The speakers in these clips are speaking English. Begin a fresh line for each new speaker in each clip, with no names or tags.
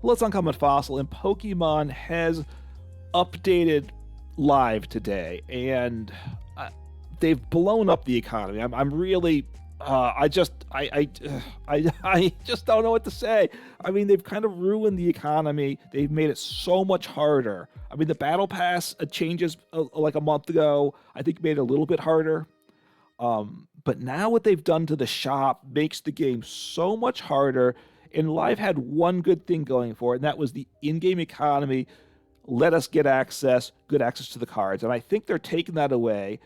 Well, it's Uncommon Fossil, and Pokemon has updated live today, and they've blown up the economy. I'm really, I just don't know what to say. I mean, they've kind of ruined the economy. They've made it so much harder. I mean, the Battle Pass changes like a month ago, I think made it a little bit harder. But now what they've done to the shop makes the game so much harder. And Live had one good thing going for it, and that was the in-game economy let us get access, good access to the cards. And I think they're taking that away,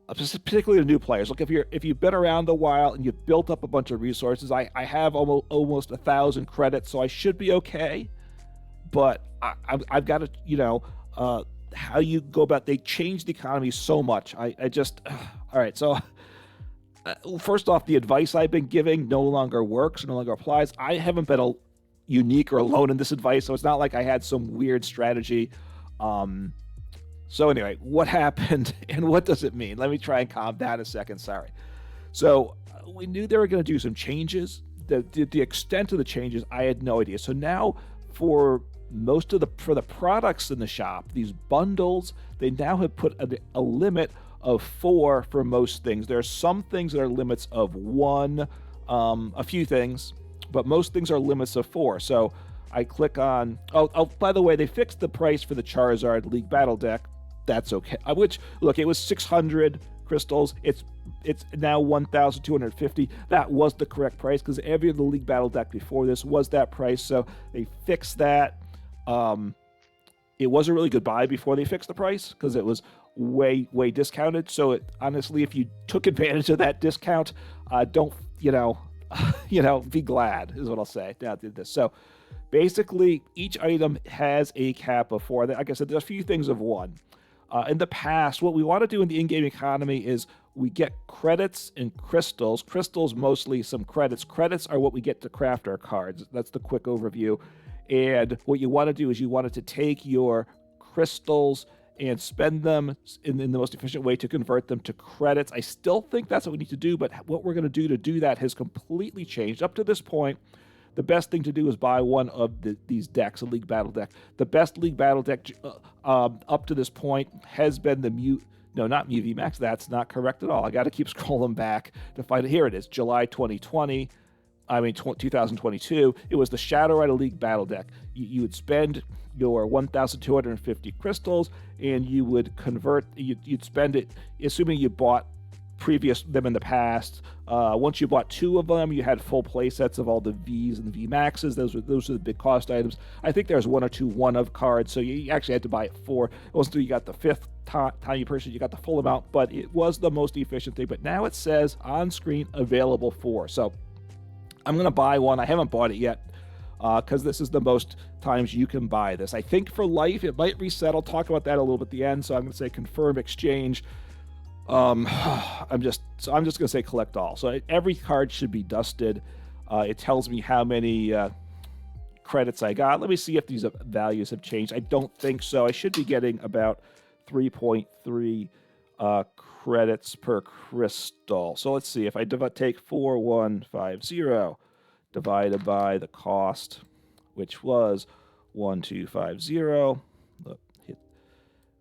particularly to new players. Look, if you've been around a while and you've built up a bunch of resources, I have almost 1,000 credits, so I should be okay. But I've got to, how you go about, they changed the economy so much. I just, all right, so first off, the advice I've been giving no longer works, no longer applies. I haven't been unique or alone in this advice, so it's not like I had some weird strategy. So anyway, what happened and what does it mean? Let me try and calm down a second, sorry. So we knew they were going to do some changes. The extent of the changes, I had no idea. So now for the products in the shop, these bundles, they now have put a limit of 4 for most things. There are some things that are limits of 1, a few things, but most things are limits of 4. So I click on, by the way, they fixed the price for the Charizard League Battle Deck. That's okay. Which, look, it was 600 crystals. It's now 1,250. That was the correct price because every other League Battle deck before this was that price. So they fixed that. It was a really good buy before they fixed the price because it was way discounted. So honestly, if you took advantage of that discount, don't be glad is what I'll say. Now I did this. So basically, each item has a cap of 4. Like I said, there's a few things of 1. In the past, what we want to do in the in-game economy is we get credits and crystals. Crystals, mostly some credits. Credits are what we get to craft our cards. That's the quick overview. And what you want to do is you want it to take your crystals and spend them in the most efficient way to convert them to credits. I still think that's what we need to do, but what we're going to do that has completely changed. Up to this point, the best thing to do is buy one of these decks, a League Battle deck. The best League Battle deck up to this point has been not Mew VMAX. That's not correct at all. I got to keep scrolling back to find it. Here it is, July 2022. It was the Shadow Rider League Battle deck. You would spend your 1,250 crystals, and you would convert. You'd spend it, assuming you bought them in the past. Once you bought 2 of them, you had full play sets of all the Vs and the VMAXs. Those are the big cost items. I think there's 1 or 2 one-of cards, so you actually had to buy 4. It wasn't until you got the 5th time you purchased, you got the full amount, but it was the most efficient thing. But now it says on screen available 4. So I'm going to buy one. I haven't bought it yet because this is the most times you can buy this. I think for life, it might reset. I'll talk about that a little bit at the end. So I'm going to say confirm exchange. I'm just going to say collect all. So every card should be dusted. It tells me how many credits I got. Let me see if these values have changed. I don't think so. I should be getting about 3.3 credits per crystal. So let's see if I take 4150 divided by the cost, which was 1250.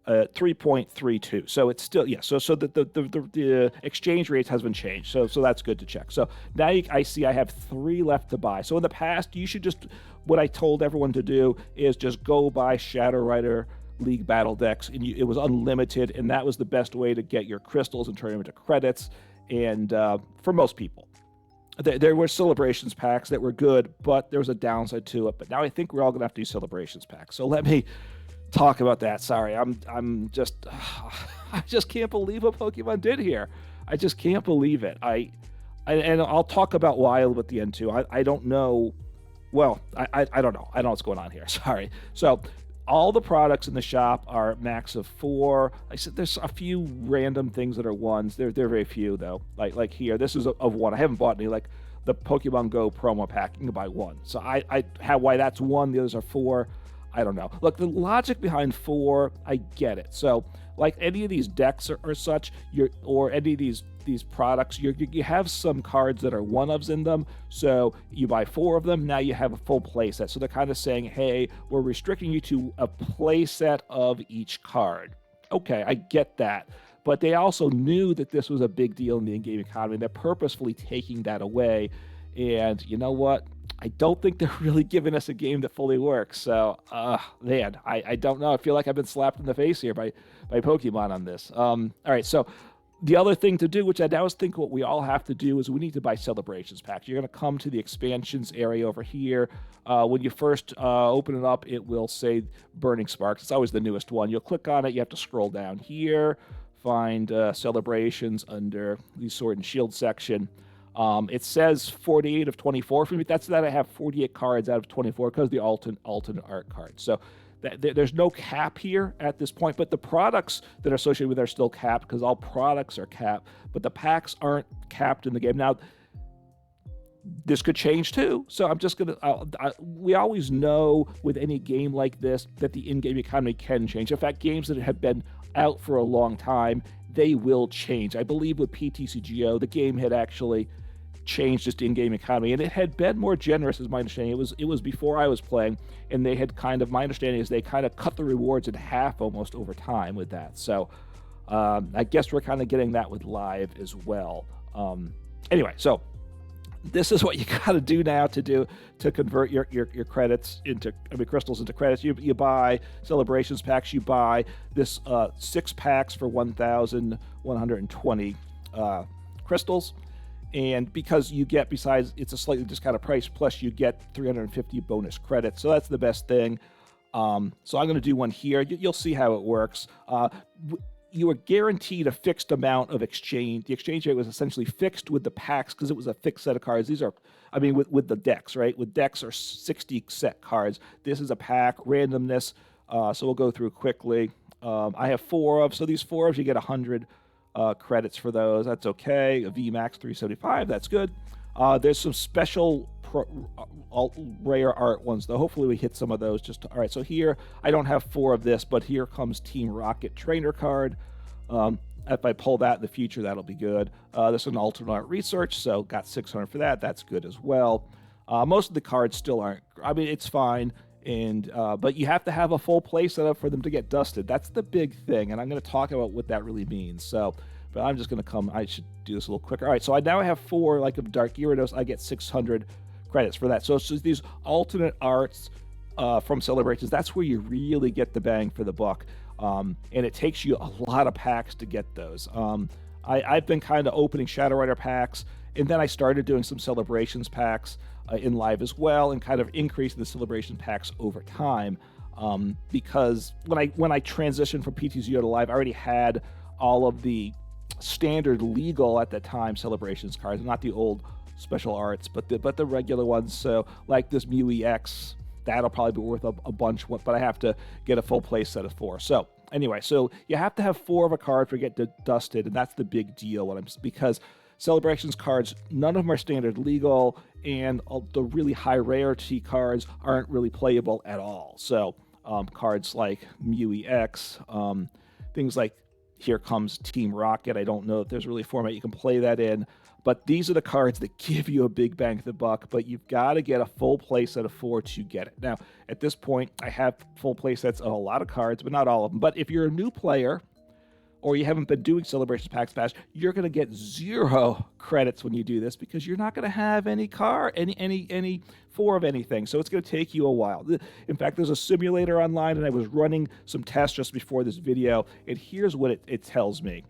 3.32. So it's still, so the exchange rate has been changed. So that's good to check. So now I see I have 3 left to buy. So in the past, you should what I told everyone to do is just go buy Shadow Rider League Battle decks, and it was unlimited, and that was the best way to get your crystals and turn them into credits. And for most people, there were celebrations packs that were good, but there was a downside to it. But now I think we're all going to have to do celebrations packs. So let me talk about that. Sorry, I just can't believe what Pokemon did here. I just can't believe it. And I'll talk about why a little bit at the end too. I don't know. Well, I don't know. I don't know what's going on here. Sorry. So all the products in the shop are max of 4. I said there's a few random things that are 1s. They're very few though. Like here, this is of 1. I haven't bought any. Like the Pokemon Go promo pack, you can buy 1. So I have why that's 1. The others are 4. I don't know. Look, the logic behind 4, I get it. So, like any of these decks or such, or any of these products, you have some cards that are one-ofs in them. So you buy 4 of them, now you have a full play set. So they're kind of saying, hey, we're restricting you to a play set of each card. Okay, I get that. But they also knew that this was a big deal in the in-game economy. They're purposefully taking that away. And you know what? I don't think they're really giving us a game that fully works. So, man, I don't know. I feel like I've been slapped in the face here by Pokemon on this. All right, so the other thing to do, which I now think what we all have to do, is we need to buy Celebrations packs. You're going to come to the expansions area over here. When you first open it up, it will say Burning Sparks. It's always the newest one. You'll click on it. You have to scroll down here, find Celebrations under the Sword and Shield section. It says 48 of 24 for me. That's that I have 48 cards out of 24 because the alternate art cards. So there's no cap here at this point, but the products that are associated with it are still capped because all products are capped, but the packs aren't capped in the game. Now, this could change too. So I'm just going to, we always know with any game like this that the in-game economy can change. In fact, games that have been out for a long time, they will change. I believe with PTCGO, the game had actually changed its in-game economy, and it had been more generous, as my understanding. It was before I was playing, and they had kind of, my understanding is they kind of cut the rewards in half almost over time with that. So I guess we're kind of getting that with live as well. Anyway, so this is what you got to do now to convert your credits into, crystals into credits. You buy Celebrations packs. You buy this 6 packs for 1,120 crystals. And because you get, besides it's a slightly discounted price, plus you get 350 bonus credits. So that's the best thing. So I'm going to do one here. You'll see how it works. You were guaranteed a fixed amount of exchange. The exchange rate was essentially fixed with the packs because it was a fixed set of cards. These are, with the decks, right? With decks are 60 set cards. This is a pack, randomness. So we'll go through quickly. I have 4 of, so these 4 of, you get 100 credits for those. That's okay. A VMAX 375, that's good. There's some special rare art ones, though. Hopefully we hit some of those. All right, so here, I don't have 4 of this, but here comes Team Rocket Trainer card. If I pull that in the future, that'll be good. This is an alternate art research, so got 600 for that. That's good as well. Most of the cards still aren't, it's fine. And but you have to have a full play setup for them to get dusted. That's the big thing, and I'm going to talk about what that really means. So, but I'm just going to I should do this a little quicker. All right, so I now have 4 like of Dark Gyarados. I get 600 credits for that. So it's just these alternate arts from Celebrations. That's where you really get the bang for the buck, and it takes you a lot of packs to get those. I've been kind of opening Shadow Rider packs, and then I started doing some Celebrations packs in live as well, and kind of increasing the Celebration packs over time, because when I transitioned from PTCGO to live, I already had all of the standard legal at the time Celebrations cards, not the old special arts, but the regular ones. So like this Mew EX, that'll probably be worth a bunch, but I have to get a full play set of 4. So anyway, so you have to have 4 of a card for get dusted, and that's the big deal. Because Celebrations cards, none of them are standard legal, and the really high rarity cards aren't really playable at all. So cards like Mew EX, things like here comes Team Rocket. I don't know if there's really a format you can play that in, but these are the cards that give you a big bang for the buck, but you've got to get a full play set of 4 to get it. Now, at this point, I have full play sets of a lot of cards, but not all of them. But if you're a new player, or you haven't been doing Celebrations packs fast, you're going to get 0 credits when you do this, because you're not going to have any 4 of anything. So it's going to take you a while. In fact, there's a simulator online, and I was running some tests just before this video, and here's what it tells me.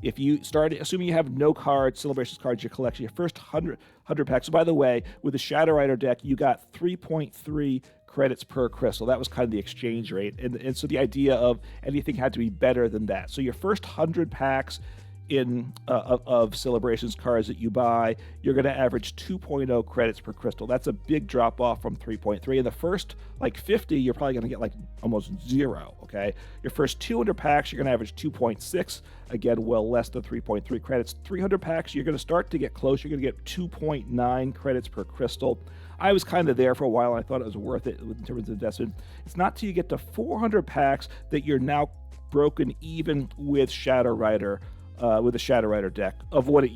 If you start, assuming you have no cards, Celebrations cards, your collection, your first 100 packs. So by the way, with the Shadow Rider deck, you got 3.3 credits per crystal. That was kind of the exchange rate. And so the idea of anything had to be better than that. So your first 100 packs, of Celebrations cards that you buy, you're going to average 2.0 credits per crystal. That's a big drop off from 3.3. In the first like 50, you're probably going to get like almost 0. Okay, your first 200 packs, you're going to average 2.6. Again, well less than 3.3 credits. 300 packs, you're going to start to get close. You're going to get 2.9 credits per crystal. I was kind of there for a while, and I thought it was worth it in terms of investment. It's not till you get to 400 packs that you're now broken even with Shadow Rider. With a Shadow Rider deck of what it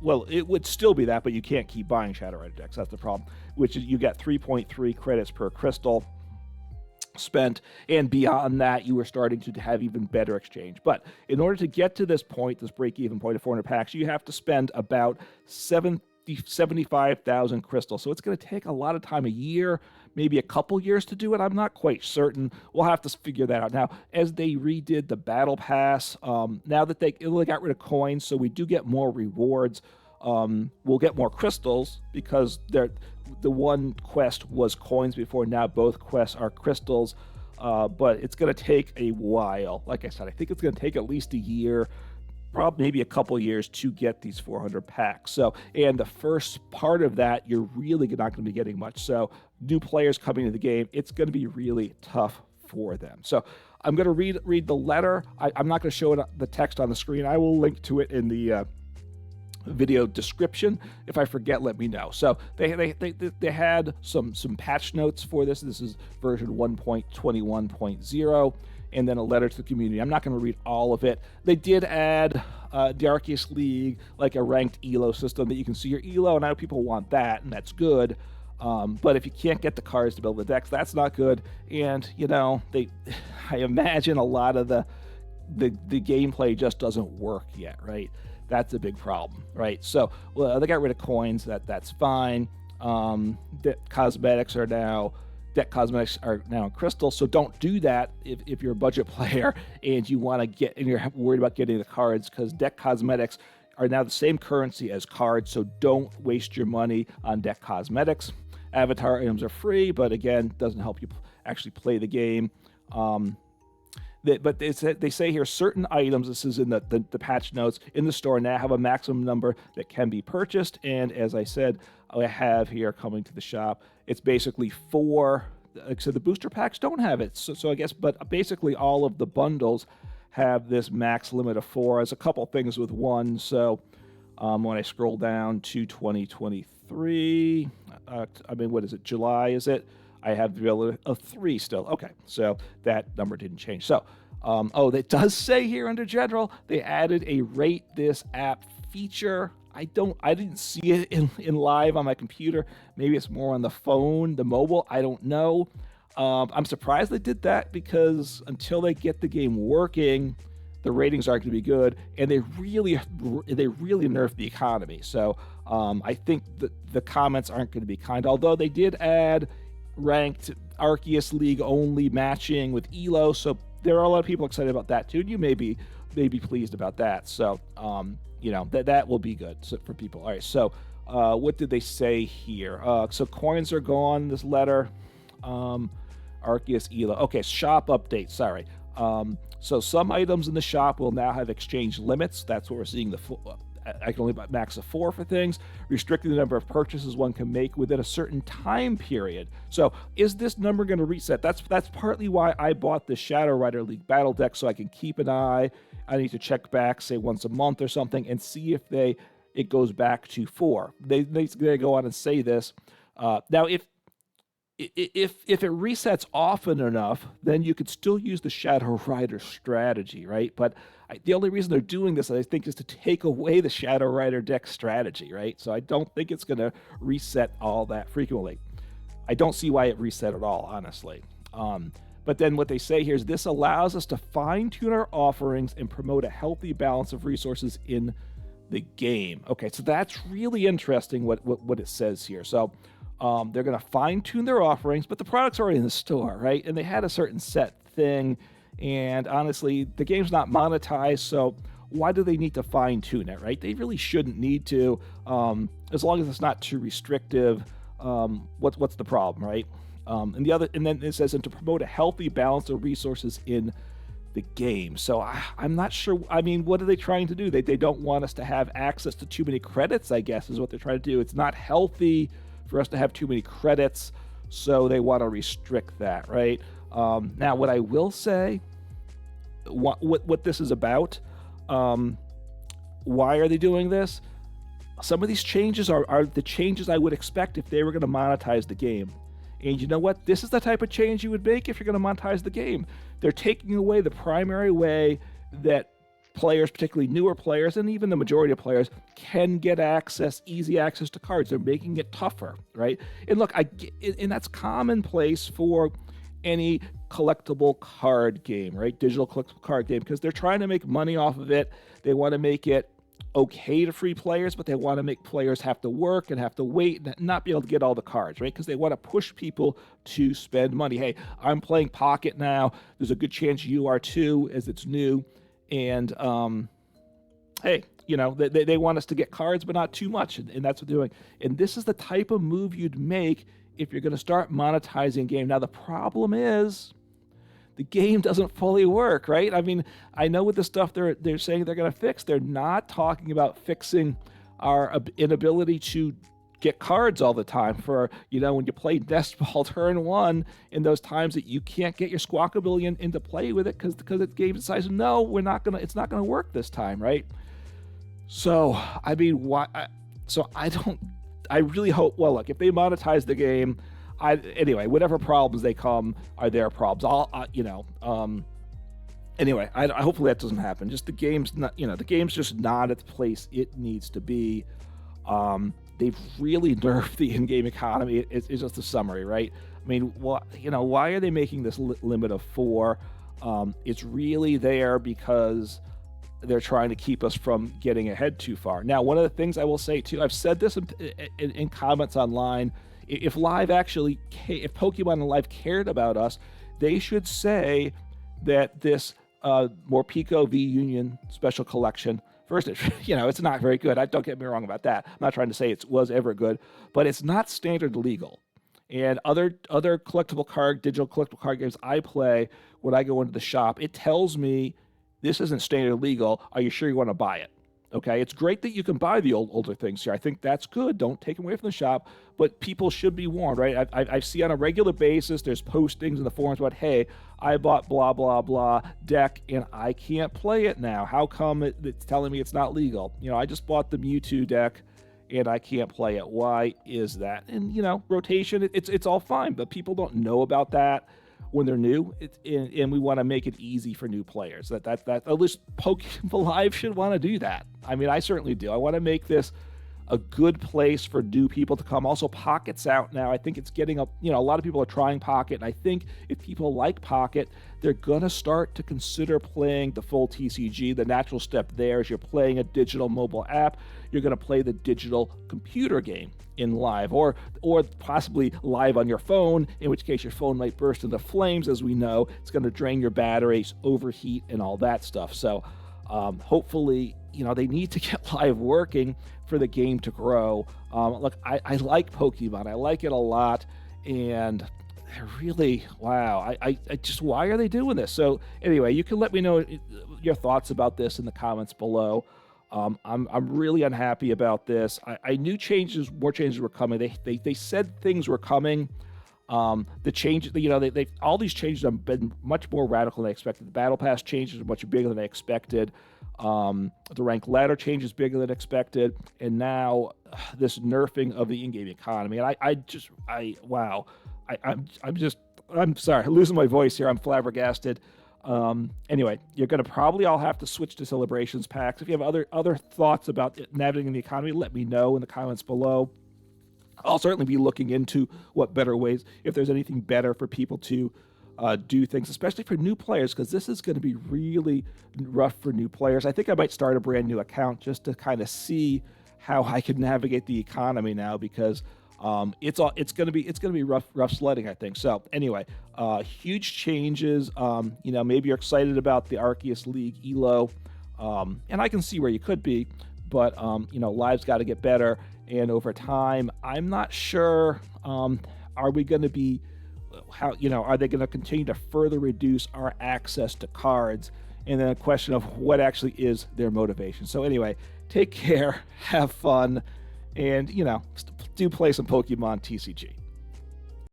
well, it would still be that, but you can't keep buying Shadow Rider decks. That's the problem, which is you get 3.3 credits per crystal spent, and beyond that you were starting to have even better exchange. But in order to get to this point, this break-even point of 400 packs, you have to spend about 75,000 crystals. So it's going to take a lot of time, a year, maybe a couple years to do it. I'm not quite certain. We'll have to figure that out. Now, as they redid the Battle Pass, now that they got rid of coins, so we do get more rewards. We'll get more crystals because the one quest was coins before. Now both quests are crystals, but it's going to take a while. Like I said, I think it's going to take at least a year, probably maybe a couple years to get these 400 packs. So, and the first part of that, you're really not going to be getting much. So new players coming to the game, it's going to be really tough for them. So I'm going to read the letter. I'm not going to show the text on the screen. I will link to it in the video description. If I forget, let me know. So they had some patch notes for this. This is version 1.21.0, and then a letter to the community. I'm not going to read all of it. They did add the Arceus League, like a ranked ELO system that you can see your ELO, and I know people want that, and that's good. But if you can't get the cards to build the decks, that's not good. And I imagine a lot of the gameplay just doesn't work yet, right? That's a big problem, right? So they got rid of coins. That's fine. Deck cosmetics are now in crystal. So don't do that if you're a budget player and you want to get and you're worried about getting the cards, because deck cosmetics are now the same currency as cards. So don't waste your money on deck cosmetics. Avatar items are free, but again, doesn't help you actually play the game. But they say here certain items, this is in the patch notes, in the store now have a maximum number that can be purchased. And as I said, I have here coming to the shop, it's basically 4. So the booster packs don't have it. So I guess, but basically all of the bundles have this max limit of 4. There's a couple things with 1. So when I scroll down to 2023, what is it, July, is it? I have the ability of 3 still. Okay, so that number didn't change. So, it does say here under general, they added a rate this app feature. I didn't see it in live on my computer. Maybe it's more on the phone, the mobile. I don't know. I'm surprised they did that, because until they get the game working, the ratings aren't going to be good, and they really nerfed the economy. So I think the comments aren't going to be kind. Although they did add ranked Arceus League only matching with ELO, so there are a lot of people excited about that too. And you may be pleased about that. So that will be good for people. All right, so what did they say here? So coins are gone. This letter, Arceus ELO. Okay, shop update. Sorry. So some items in the shop will now have exchange limits. That's what we're seeing. I can only buy max of 4 for things, restricting the number of purchases one can make within a certain time period. So is this number going to reset? That's partly why I bought the Shadow Rider League battle deck, so I can keep an eye. I need to check back, say once a month or something, and see if it goes back to 4. They go on and say this. Now, if it resets often enough, then you could still use the Shadow Rider strategy, right? But the only reason they're doing this, I think, is to take away the Shadow Rider deck strategy, right? So I don't think it's going to reset all that frequently. I don't see why it reset at all, honestly. But then what they say here is this allows us to fine-tune our offerings and promote a healthy balance of resources in the game. Okay, so that's really interesting what it says here. So they're going to fine-tune their offerings, but the product's already in the store, right? And they had a certain set thing, and honestly, the game's not monetized, so why do they need to fine-tune it, right? They really shouldn't need to, as long as it's not too restrictive. What's the problem, right? And then it says, and to promote a healthy balance of resources in the game. So I'm not sure. I mean, what are they trying to do? They don't want us to have access to too many credits, I guess, is what they're trying to do. It's not healthy for us to have too many credits, so they want to restrict that, right? Now, what I will say, what this is about, why are they doing this? Some of these changes are the changes I would expect if they were going to monetize the game. And you know what? This is the type of change you would make if you're going to monetize the game. They're taking away the primary way that players, particularly newer players, and even the majority of players, can get easy access to cards. They're making it tougher, right? And look, and that's commonplace for any collectible card game, right? Digital collectible card game, because they're trying to make money off of it. They want to make it okay to free players, but they want to make players have to work and have to wait and not be able to get all the cards, right? Because they want to push people to spend money. Hey, I'm playing Pocket now. There's a good chance you are too, as it's new. And hey, you know, they want us to get cards, but not too much, and that's what they're doing. And this is the type of move you'd make if you're going to start monetizing a game. Now, the problem is the game doesn't fully work, right? I mean, I know with the stuff they're saying they're going to fix, they're not talking about fixing our inability to get cards all the time for, you know, when you play Nest Ball turn 1 in those times that you can't get your Squawkabillion into play with it because the game decides, no, it's not going to work this time, right? So, I mean, why? I really hope, well, look, if they monetize the game, anyway, whatever problems they come are their problems. Anyway, hopefully that doesn't happen. Just the game's not, the game's just not at the place it needs to be. They've really nerfed the in-game economy. It's just a summary, right? I mean, why are they making this limit of 4? It's really there because they're trying to keep us from getting ahead too far. Now, one of the things I will say too, I've said this in comments online. If Pokemon and Live cared about us, they should say that this Morpeko V Union Special Collection, first, it's not very good. Don't get me wrong about that. I'm not trying to say it was ever good, but it's not standard legal. And other digital collectible card games I play, when I go into the shop, it tells me this isn't standard legal. Are you sure you want to buy it? Okay, it's great that you can buy the older things here. I think that's good. Don't take them away from the shop, but people should be warned, right? I see on a regular basis, there's postings in the forums about, hey, I bought blah, blah, blah deck, and I can't play it now. How come it's telling me it's not legal? I just bought the Mewtwo deck, and I can't play it. Why is that? And, rotation, it's all fine, but people don't know about that when they're new, and we want to make it easy for new players. That at least Pokemon Live should want to do that. I mean, I certainly do. I want to make this a good place for new people to come. Also, Pocket's out now. I think it's getting up. A lot of people are trying Pocket, and I think if people like Pocket, they're gonna start to consider playing the full TCG. The natural step there is you're playing a digital mobile app. You're gonna play the digital computer game in Live, or possibly Live on your phone, in which case your phone might burst into flames. As we know, it's going to drain your batteries, overheat, and all that stuff. So hopefully, they need to get Live working for the game to grow. Look, I like Pokemon. I like it a lot, and they're really, wow. I just, why are they doing this? So anyway, you can let me know your thoughts about this in the comments below. I'm really unhappy about this. I knew more changes were coming. They said things were coming. The changes, all these changes have been much more radical than I expected. The Battle Pass changes are much bigger than I expected. The rank ladder change is bigger than expected, and now this nerfing of the in-game economy. And wow. I'm sorry, I'm losing my voice here. I'm flabbergasted. Anyway, you're going to probably all have to switch to celebrations packs. If you have other thoughts about navigating the economy, let me know in the comments below. I'll certainly be looking into what better ways, if there's anything better for people to do things, especially for new players, because this is going to be really rough for new players. I think I might start a brand new account just to kind of see how I can navigate the economy now, because it's going to be rough sledding, I think. So anyway, huge changes. Maybe you're excited about the Arceus League ELO, and I can see where you could be, but Live's got to get better, and over time, I'm not sure. Are we going to be how, are they going to continue to further reduce our access to cards? And then a question of what actually is their motivation. So anyway, take care, have fun, and do play some Pokemon TCG.